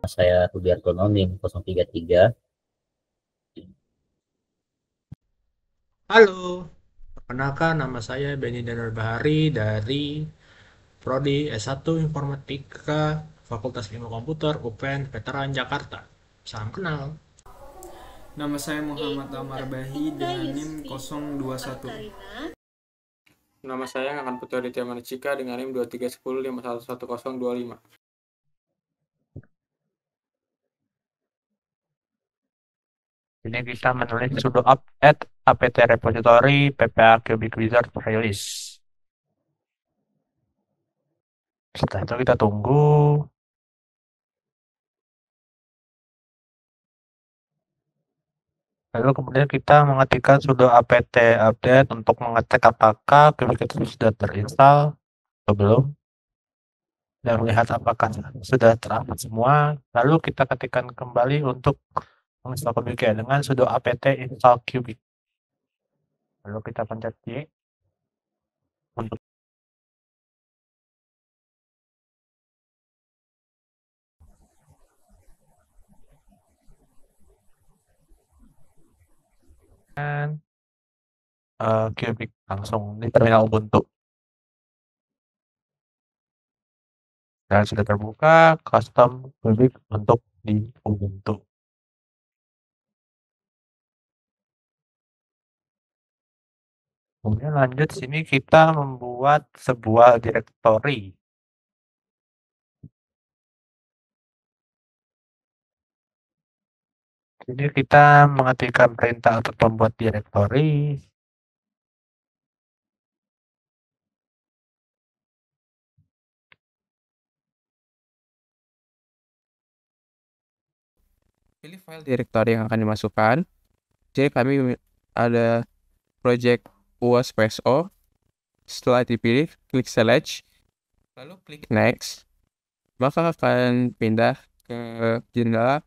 saya Rudiartono NIM 033. Halo, perkenalkan nama saya Benny Danar Bahari dari Prodi S1 Informatika Fakultas Ilmu Komputer UPN Veteran Jakarta. Salam kenal. Nama saya Muhammad Amar Bahi dengan NIM 021. Nama saya akan Putra Aditya Manicika dengan NIM 2310511025. Ini kita menulis sudo apt apt repository ppa cubic wizard release. Setelah itu kita tunggu. Lalu kemudian kita mengetikkan sudo apt update untuk mengecek apakah cubic itu sudah terinstall atau belum. Dan melihat apakah sudah terupdate semua. Lalu kita ketikkan kembali untuk menginstal cubic dengan sudo apt install cubic. Lalu kita pencet Y untuk cubic langsung di terminal Ubuntu. Dan sudah terbuka custom cubic untuk di Ubuntu. Kemudian lanjut sini kita membuat sebuah directory. Jadi kita mengetikkan perintah untuk membuat directory. Pilih file directory yang akan dimasukkan. Jadi kami ada project UAS-PSO. Setelah dipilih, klik select, lalu klik next. Maka akan pindah ke jendela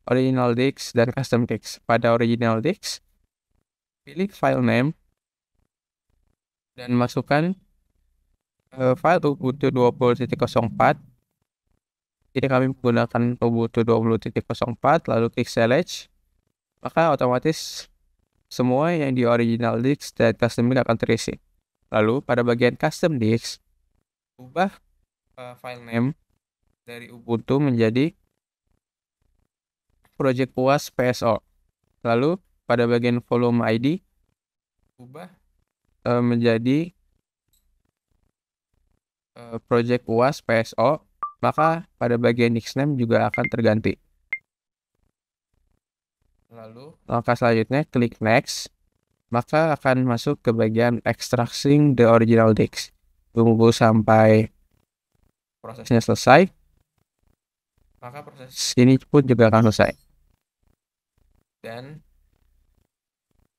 original disk dan custom disk. Pada original disk, pilih file name dan masukkan file Ubuntu 20.04. Jadi kami menggunakan Ubuntu 20.04, lalu klik select, maka otomatis semua yang di original disk dan custom disk akan terisi. Lalu pada bagian custom disk, ubah file name dari Ubuntu menjadi Project UAS PSO. Lalu pada bagian volume ID, ubah menjadi Project UAS PSO. Maka pada bagian nickname juga akan terganti. Lalu langkah selanjutnya klik next, maka akan masuk ke bagian extracting the original disk. Tunggu sampai prosesnya selesai, maka proses ini pun juga akan selesai. Dan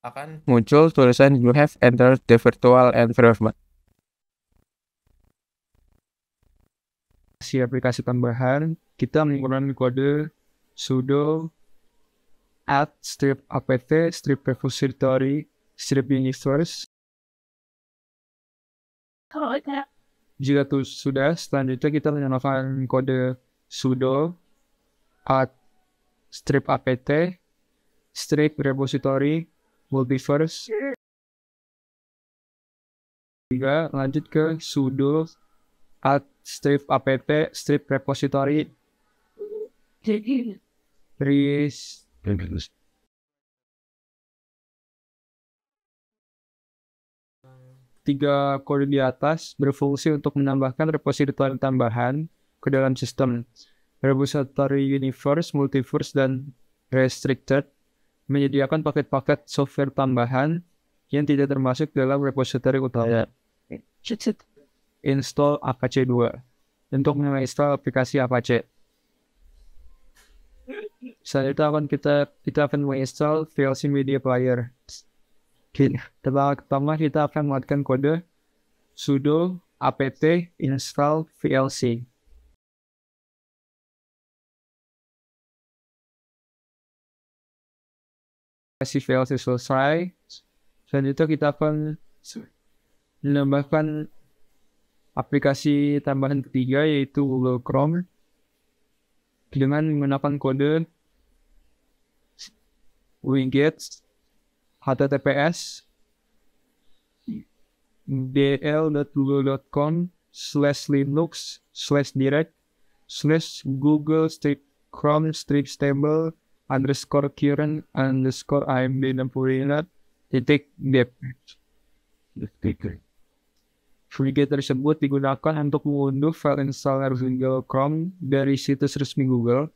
akan muncul tulisan you have entered the virtual environment. Aplikasi tambahan, kita menggunakan kode sudo add strip apt strip repository strip universe. Jika sudah, selanjutnya kita menambahkan kode sudo add strip apt strip repository multiverse. Juga lanjut ke sudo add strip apt strip repository tiga kode di atas berfungsi untuk menambahkan repository tambahan ke dalam sistem. Repository universe, multiverse, dan restricted menyediakan paket-paket software tambahan yang tidak termasuk dalam repository utama. Install Apache 2 untuk menginstal aplikasi Apache. Selanjutnya kita akan menginstal VLC Media Player. Pertama kita akan menggunakan kode sudo apt install VLC. VLC selesai. Selanjutnya kita akan menambahkan aplikasi tambahan ketiga yaitu Google Chrome. dengan menggunakan kode wget https dl.google.com/linux/direct/google chrome stable _current_amd64 titik. Wget tersebut digunakan untuk mengunduh file installer Google Chrome dari situs resmi Google.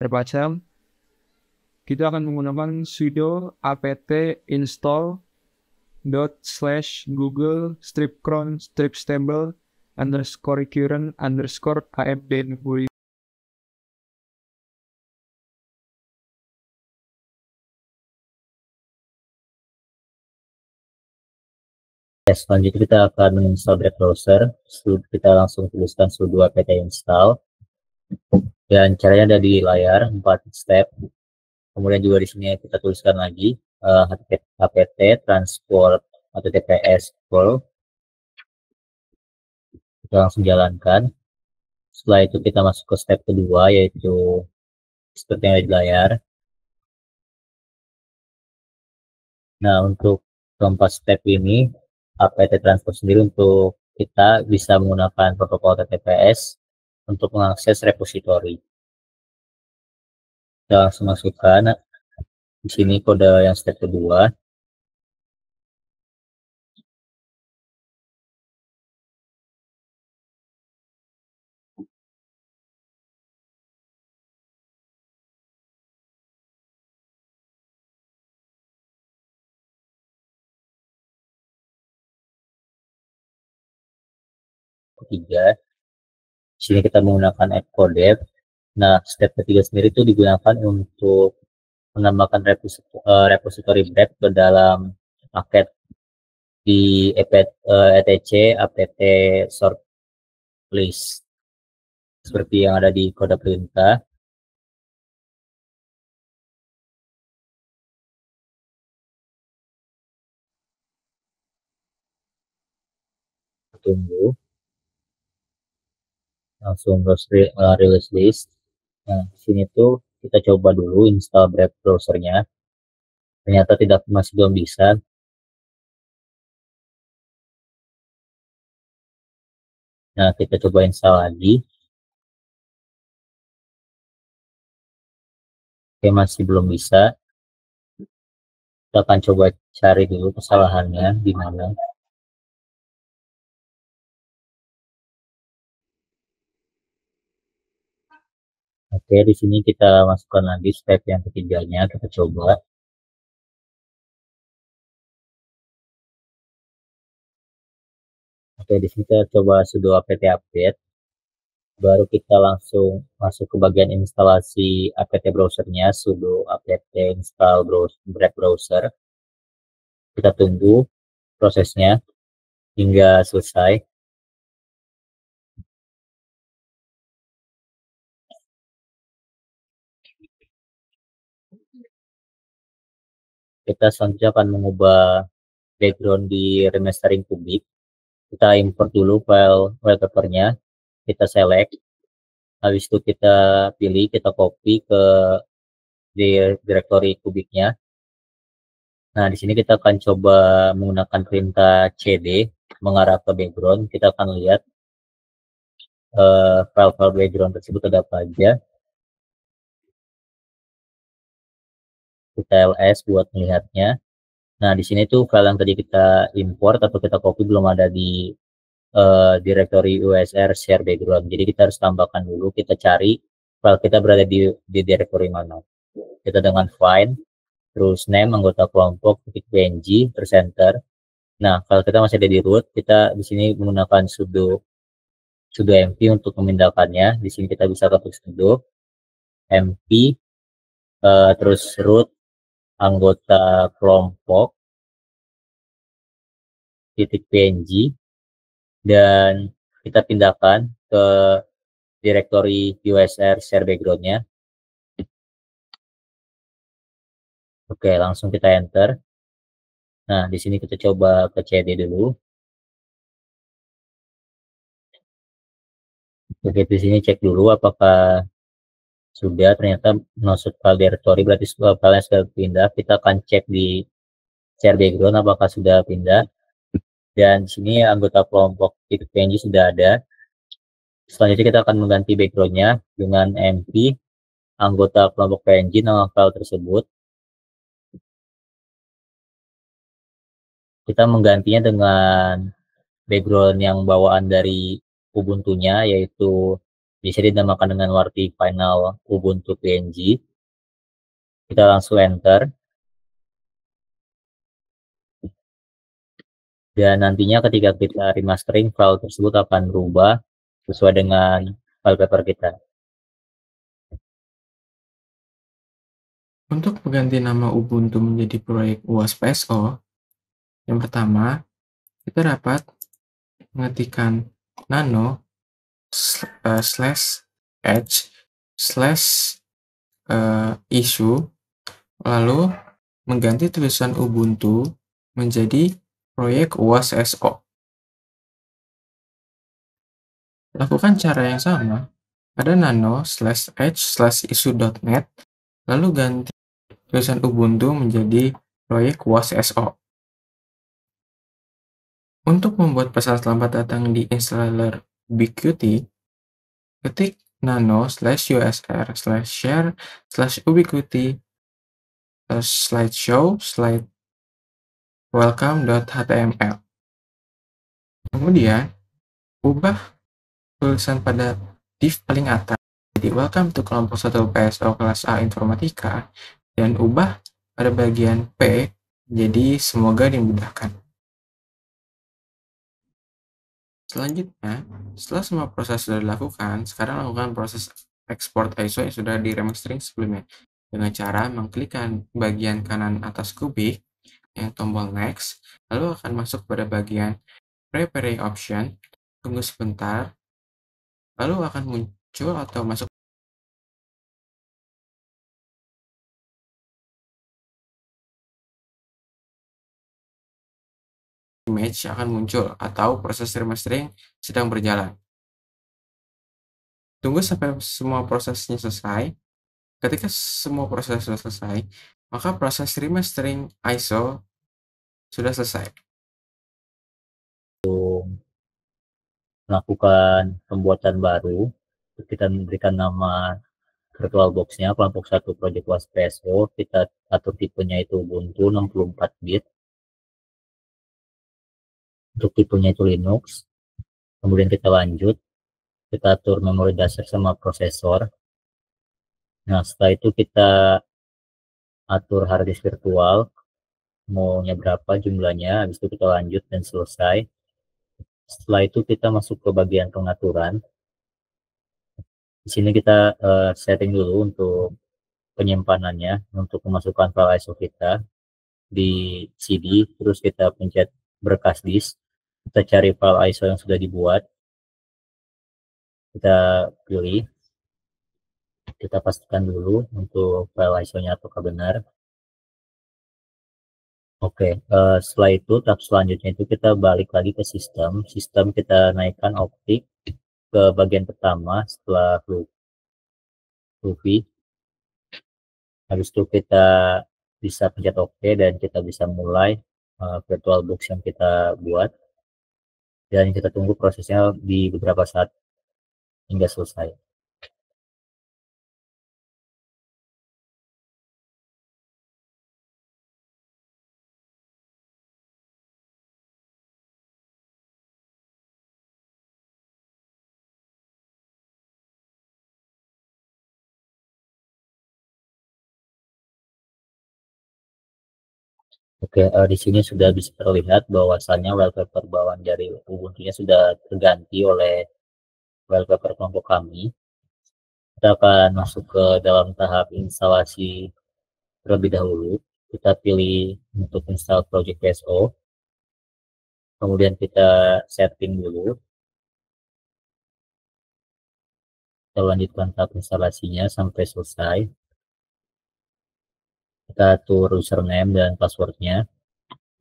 Terbaca, kita akan menggunakan sudo apt install ./google chrome stable _current_amd64. Selanjutnya kita akan menginstal web browser. Kita langsung tuliskan sudo apt install. Dan caranya ada di layar 4 step. Kemudian juga di sini kita tuliskan lagi apt transport https full. Kita langsung jalankan. Setelah itu kita masuk ke step kedua, yaitu seperti yang ada di layar. Nah, untuk keempat step ini apt transport sendiri untuk kita bisa menggunakan protokol TTPS untuk mengakses repositori. Kita langsung masukkan di sini kode yang step kedua. Ketiga, di sini kita menggunakan fcodev. Nah, step ketiga sendiri itu digunakan untuk menambahkan repository break ke dalam paket di etc apt sort list seperti yang ada di kode perintah. Tunggu, langsung release list. Nah, sini tuh kita coba dulu install web browsernya. Ternyata masih belum bisa. Nah, kita coba install lagi. Oke, masih belum bisa. Kita akan coba cari dulu kesalahannya di mana. Oke, di sini kita masukkan lagi step yang ketiganya, kita coba. Oke, di sini kita coba sudo apt update. Baru kita langsung masuk ke bagian instalasi apt browsernya, sudo apt install browser. Kita tunggu prosesnya hingga selesai. Kita selanjutnya akan mengubah background di remastering Kubik. Kita import dulu file wallpapernya, kita select, habis itu kita pilih, kita copy ke directory Kubiknya. Nah, di sini kita akan coba menggunakan perintah cd mengarah ke background. Kita akan lihat file-file background tersebut ada apa aja. Kita ls buat melihatnya. Nah, di sini tuh file yang tadi kita import atau kita copy belum ada di directory usr share background. Jadi kita harus tambahkan dulu, kita cari file kita berada di directory mana. Kita dengan find, terus name anggota kelompok, .png, terus enter. Nah, kalau kita masih ada di root, kita di sini menggunakan sudo mp untuk memindahkannya. Di sini kita bisa ketik sudo mp, terus root anggota kelompok .png, dan kita pindahkan ke directory usr share backgroundnya. Oke, langsung kita enter. Nah, di sini kita coba ke cd dulu. Oke, di sini cek dulu apakah sudah. Ternyata masuk file directory, berarti filenya sudah pindah. Kita akan cek di share background apakah sudah pindah. Dan di sini anggota kelompok titik PNG sudah ada. Selanjutnya kita akan mengganti backgroundnya dengan mp anggota kelompok PNG nama file tersebut. Kita menggantinya dengan background yang bawaan dari Ubuntu-nya, yaitu bisa dinamakan dengan warti final Ubuntu PNG. Kita langsung enter. Dan nantinya ketika kita remastering, file tersebut akan berubah sesuai dengan file paper kita. Untuk mengganti nama Ubuntu menjadi proyek UAS PSO, yang pertama, kita dapat mengetikkan nano /h/issue, lalu mengganti tulisan Ubuntu menjadi proyek UAS SO. Lakukan cara yang sama pada nano/h/issue.net, lalu ganti tulisan Ubuntu menjadi proyek UAS SO. Untuk membuat pesan selamat datang di installer Ubiquiti, ketik nano/usr/share/ubiquiti/slideshow slide welcome.html. Kemudian, ubah tulisan pada div paling atas jadi welcome to kelompok 1 PSO kelas A Informatika, dan ubah pada bagian P jadi semoga dimudahkan. Selanjutnya, setelah semua proses sudah dilakukan, sekarang lakukan proses export ISO yang sudah di remastering sebelumnya dengan cara mengklikkan bagian kanan atas kubik yang tombol next, lalu akan masuk pada bagian prepare option, tunggu sebentar, lalu akan muncul atau masuk image akan muncul atau proses remastering sedang berjalan. Tunggu sampai semua prosesnya selesai. Ketika semua proses sudah selesai, maka proses remastering ISO sudah selesai. Melakukan pembuatan baru, kita memberikan nama virtual box-nya kelompok 1 project UAS PSO. Kita atur tipenya itu Ubuntu 64 bit. Untuk tipenya itu Linux. Kemudian kita lanjut, kita atur memori dasar sama prosesor. Nah, setelah itu kita atur hard disk virtual, maunya berapa jumlahnya, habis itu kita lanjut dan selesai. Setelah itu kita masuk ke bagian pengaturan. Di sini kita setting dulu untuk penyimpanannya, untuk memasukkan file ISO kita di CD, terus kita pencet berkas disk, kita cari file ISO yang sudah dibuat, kita pilih, kita pastikan dulu untuk file ISO-nya apakah benar. Oke, setelah itu tahap selanjutnya itu kita balik lagi ke sistem kita naikkan optik ke bagian pertama setelah Ruby. Habis itu kita bisa pencet OK dan kita bisa mulai virtual box yang kita buat, dan kita tunggu prosesnya di beberapa saat hingga selesai. Oke, di sini sudah bisa terlihat bahwasannya wallpaper bawaan dari Ubuntu-nya sudah terganti oleh wallpaper kelompok kami. Kita akan masuk ke dalam tahap instalasi terlebih dahulu. Kita pilih untuk install project PSO. Kemudian kita setting dulu. Kita lanjutkan tahap instalasinya sampai selesai. Kita atur username dan passwordnya.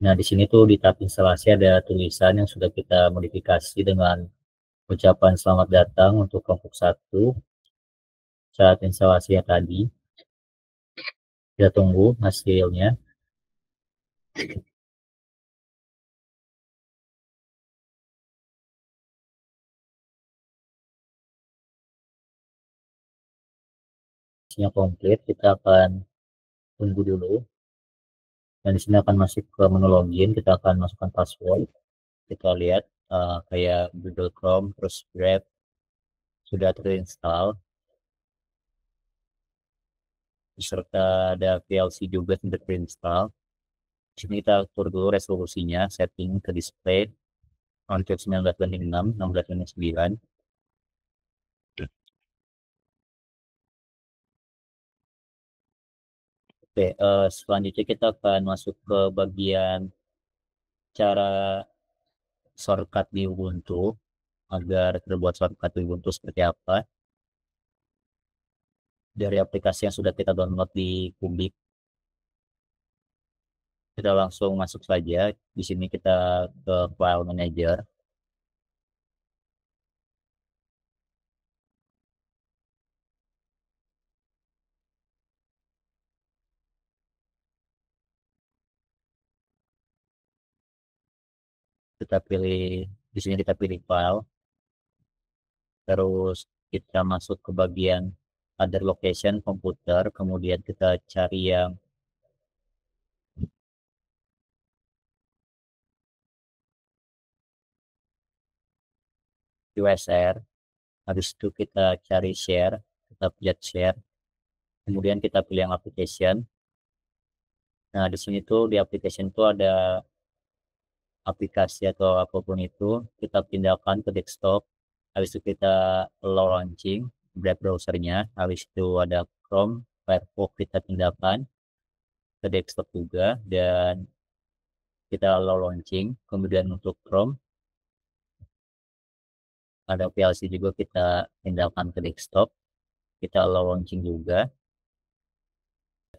Nah, di sini tuh di tab instalasi ada tulisan yang sudah kita modifikasi dengan ucapan selamat datang untuk kelompok 1 saat instalasinya tadi. Kita tunggu hasilnya. Hasilnya komplit, kita akan tunggu dulu. Dan di sini akan masuk ke menu login, kita akan masukkan password. Kita lihat kayak Google Chrome, terus Brave sudah terinstall. Serta ada VLC juga sudah terinstall. Di sini kita atur dulu resolusinya, setting ke display untuk 19:6, 16:9. Oke, selanjutnya kita akan masuk ke bagian cara shortcut di Ubuntu, agar terbuat shortcut di Ubuntu seperti apa. Dari aplikasi yang sudah kita download di Kubik, kita langsung masuk saja. Di sini kita ke file manager. Kita pilih, di sini kita pilih file. Terus kita masuk ke bagian other location komputer, kemudian kita cari yang USR. Habis itu kita cari share, kita pencet share. Kemudian kita pilih yang application. Nah, di sini tuh di application itu ada aplikasi atau apapun itu, kita pindahkan ke desktop. Habis itu kita launching web browsernya. Habis itu ada Chrome, Firefox kita pindahkan ke desktop juga, dan kita launching. Kemudian untuk Chrome ada VLC juga, kita pindahkan ke desktop, kita launching juga.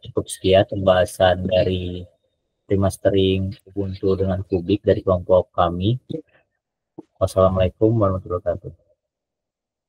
Cukup sekian pembahasan dari remastering Ubuntu dengan Kubik dari kelompok kami. Wassalamualaikum warahmatullahi wabarakatuh.